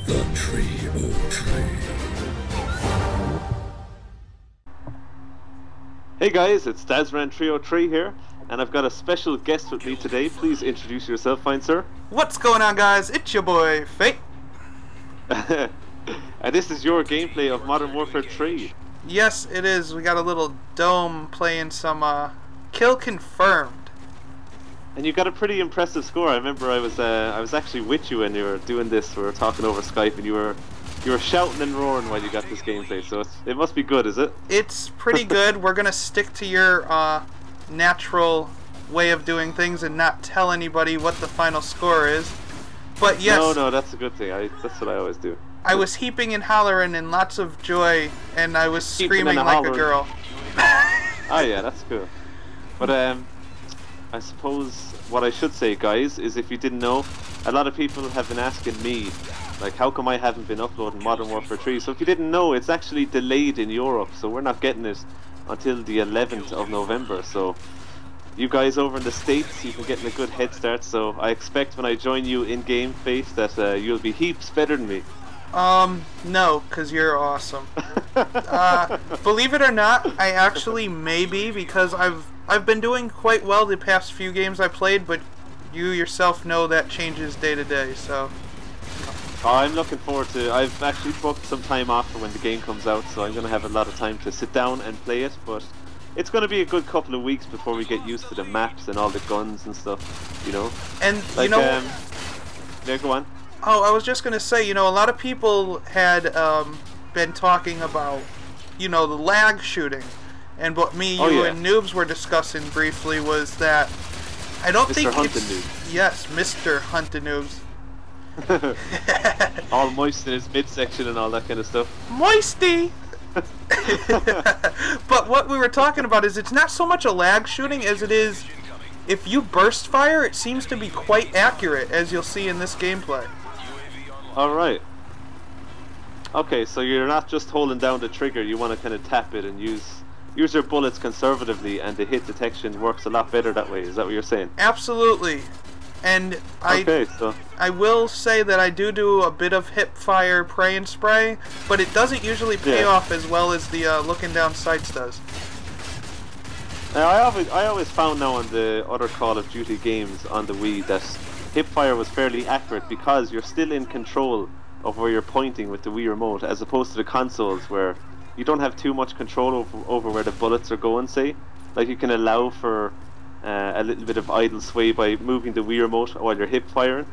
The 303. Hey guys, it's Dazran303 here, and I've got a special guest with me today. Please introduce yourself, fine sir. What's going on, guys? It's your boy, Fate. And this is your gameplay of Modern Warfare 3. Yes, it is. We got a little dome playing some kill confirmed. And you got a pretty impressive score. I remember I was actually with you when you were doing this. We were talking over Skype, and you were shouting and roaring while you got this gameplay. So it must be good, is it? It's pretty good. We're gonna stick to your natural way of doing things and not tell anybody what the final score is. But yes. No, that's a good thing. That's what I always do. I was heaping and hollering in lots of joy, and I was screaming like a girl. Oh yeah, that's cool. But I suppose what I should say, guys, is if you didn't know, a lot of people have been asking me, like, how come I haven't been uploading Modern Warfare 3? So if you didn't know, it's actually delayed in Europe, so we're not getting it until the 11th of November. So you guys over in the States, you've been getting a good head start. So I expect when I join you in game, Fate, that you'll be heaps better than me. No, because you're awesome. Believe it or not, I actually may be, because I've been doing quite well the past few games I played, but you yourself know that changes day to day, so. I'm looking forward to. I've actually booked some time off for when the game comes out, so I'm going to have a lot of time to sit down and play it, but it's going to be a good couple of weeks before we get used to the maps and all the guns and stuff, you know. And, like, you know... yeah, go on. Oh, I was just going to say, you know, a lot of people had been talking about, you know, the lag shooting. And what me, you, and Noobs were discussing briefly was that I don't think it's... Mr. Huntin' Noobs. Yes, Mr. Huntin' Noobs. All moist in his midsection and all that kind of stuff. Moisty! But what we were talking about is it's not so much a lag shooting as it is if you burst fire, it seems to be quite accurate, as you'll see in this gameplay. Alright. Okay, so you're not just holding down the trigger, you want to kind of tap it and use your bullets conservatively, and the hit detection works a lot better that way. Is that what you're saying? Absolutely. And I will say that I do a bit of hip fire pray and spray, but it doesn't usually pay off as well as the looking down sights does. Now, I always found now on the other Call of Duty games on the Wii that hipfire was fairly accurate because you're still in control of where you're pointing with the Wii remote, as opposed to the consoles where you don't have too much control over where the bullets are going, say. Like, you can allow for a little bit of idle sway by moving the Wii remote while you're hip firing.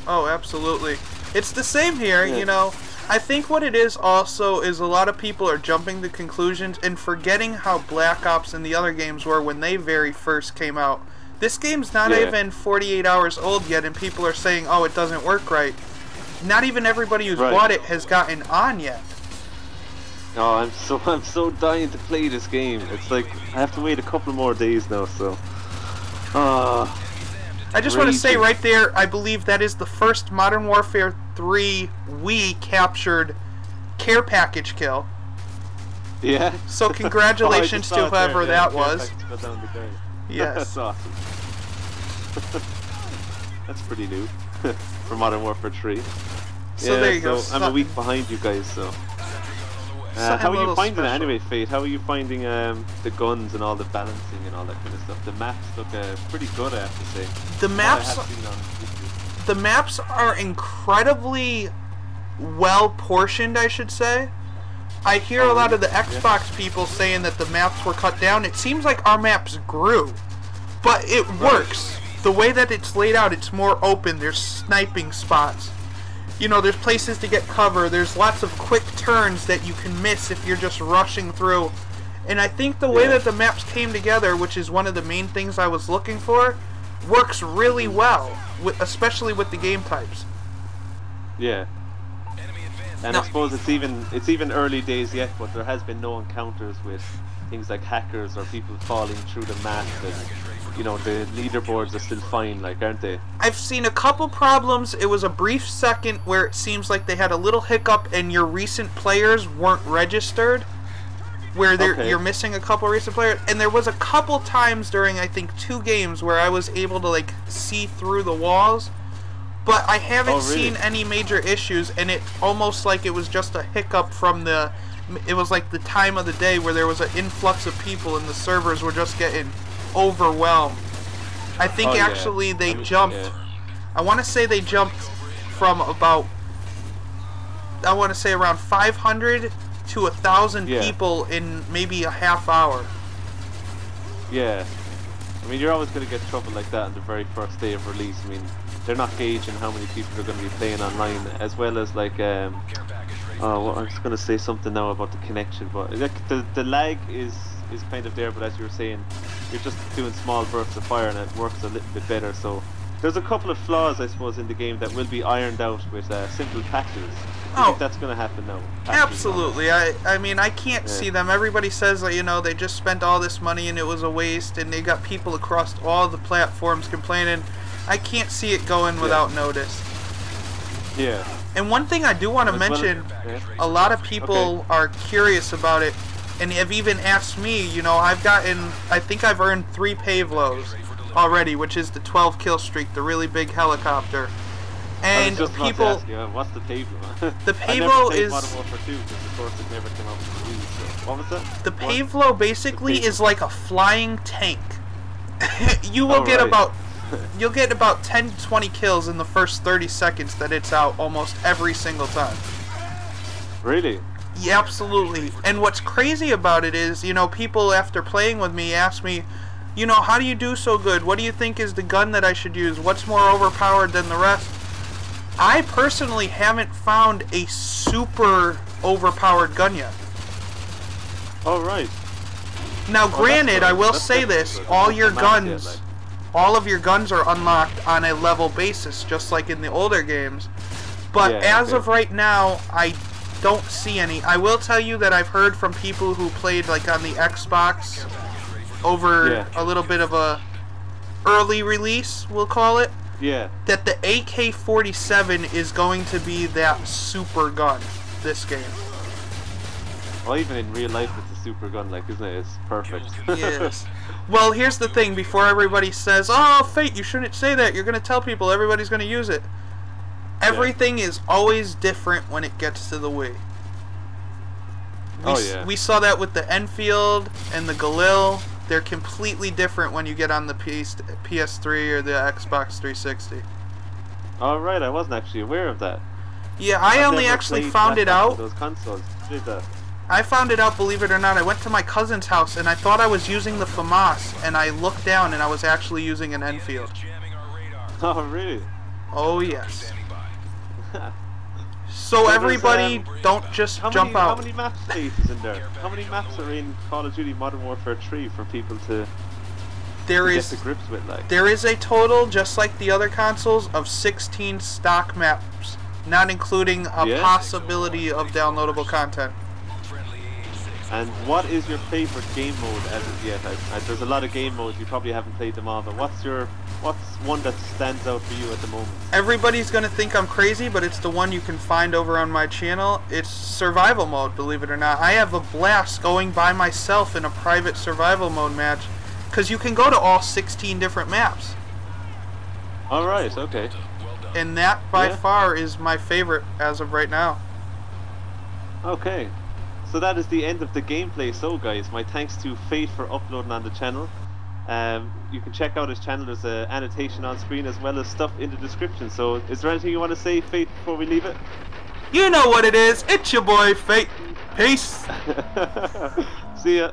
Oh, absolutely. It's the same here, you know. I think what it is also is a lot of people are jumping to conclusions and forgetting how Black Ops and the other games were when they very first came out. This game's not even 48 hours old yet, and people are saying, oh, it doesn't work right. Not even everybody who's bought it has gotten on yet. Oh, I'm so dying to play this game. It's like I have to wait a couple more days now, so. I just want to say right there, I believe that is the first Modern Warfare 3 Wii captured care package kill. Yeah. So congratulations to whoever that was. Yes. That's awesome. That's pretty new for Modern Warfare 3. So there you go. I'm a week behind you guys, so. How are you finding it anyway, Fate? How are you finding the guns and all the balancing and all that kind of stuff? The maps look pretty good, I have to say. The maps are incredibly well portioned, I should say. I hear a lot of the Xbox people saying that the maps were cut down. It seems like our maps grew, but it works. The way that it's laid out, it's more open. There's sniping spots. You know, there's places to get cover. There's lots of quick turns that you can miss if you're just rushing through. And I think the way that the maps came together, which is one of the main things I was looking for, works really well, especially with the game types. Yeah. And I suppose it's even early days yet, but there has been no encounters with things like hackers or people falling through the map, and you know, the leaderboards are still fine, like, aren't they? I've seen a couple problems. It was a brief second where it seems like they had a little hiccup and your recent players weren't registered, where you're missing a couple recent players. And there was a couple times during, I think, 2 games where I was able to, like, see through the walls, but I haven't Oh, really? seen any major issues, and it almost like it was just a hiccup from the... It was like the time of the day where there was an influx of people and the servers were just getting overwhelmed. I think actually they jumped... Yeah. I want to say they jumped from about... I want to say around 500 to 1,000 people in maybe a half hour. Yeah. I mean, you're always going to get trouble like that on the very first day of release. I mean, they're not gauging how many people are going to be playing online, as well as like, oh, well, I was going to say something now about the connection, but like, the lag is kind of there, but as you were saying, you're just doing small bursts of fire and it works a little bit better. So there's a couple of flaws, I suppose, in the game that will be ironed out with simple patches. I think that's going to happen now. Absolutely. I mean, I can't see them. Everybody says that, you know, they just spent all this money and it was a waste, and they got people across all the platforms complaining. I can't see it going without notice. Yeah. And one thing I do want to mention, a lot of people are curious about it, and have even asked me, you know, I think I've earned 3 Pavlos already, which is the 12 kill streak, the really big helicopter. And people, ask you, what's the Pavlo? The Pavlo is... Modern Warfare 2, because of course it never came out with the Wii, so what was that? The Pavlo basically is like a flying tank. You will get about... You'll get about 10 to 20 kills in the first 30 seconds that it's out almost every single time. Really? Yeah, absolutely. And what's crazy about it is, you know, people after playing with me ask me, you know, how do you do so good? What do you think is the gun that I should use? What's more overpowered than the rest? I personally haven't found a super overpowered gun yet. Oh, right. Now, granted, I will say this, all your guns... All of your guns are unlocked on a level basis, just like in the older games. But as of right now, I don't see any. I will tell you that I've heard from people who played like on the Xbox over a little bit of a early release, we'll call it. Yeah. That the AK-47 is going to be that super gun this game. Well, even in real life, it's a super gun, like, isn't it? It's perfect. Yes. Well, here's the thing. Before everybody says, "Oh, Fate, you shouldn't say that. You're going to tell people. Everybody's going to use it." Everything is always different when it gets to the Wii. We saw that with the Enfield and the Galil. They're completely different when you get on the PS3 or the Xbox 360. All right, I wasn't actually aware of that. Yeah, I only actually found it out. Those consoles did that. I found it out, believe it or not. I went to my cousin's house and I thought I was using the FAMAS, and I looked down and I was actually using an Enfield. Oh, really? Oh, yes. So everybody, don't just jump out. How many maps is in there? How many maps are in Call of Duty Modern Warfare 3 for people to get to grips with? Like, there is a total, just like the other consoles, of 16 stock maps, not including a possibility of downloadable content. And what is your favorite game mode as of yet? There's a lot of game modes, you probably haven't played them all, but what's one that stands out for you at the moment? Everybody's gonna think I'm crazy, but it's the one you can find over on my channel. It's survival mode, believe it or not. I have a blast going by myself in a private survival mode match, because you can go to all 16 different maps. Alright, okay. And that by far is my favorite as of right now. Okay. So that is the end of the gameplay. So guys, my thanks to Fate for uploading on the channel. You can check out his channel. There's an annotation on screen as well as stuff in the description. So is there anything you want to say, Fate, before we leave it? You know what it is. It's your boy Fate. Peace. See ya.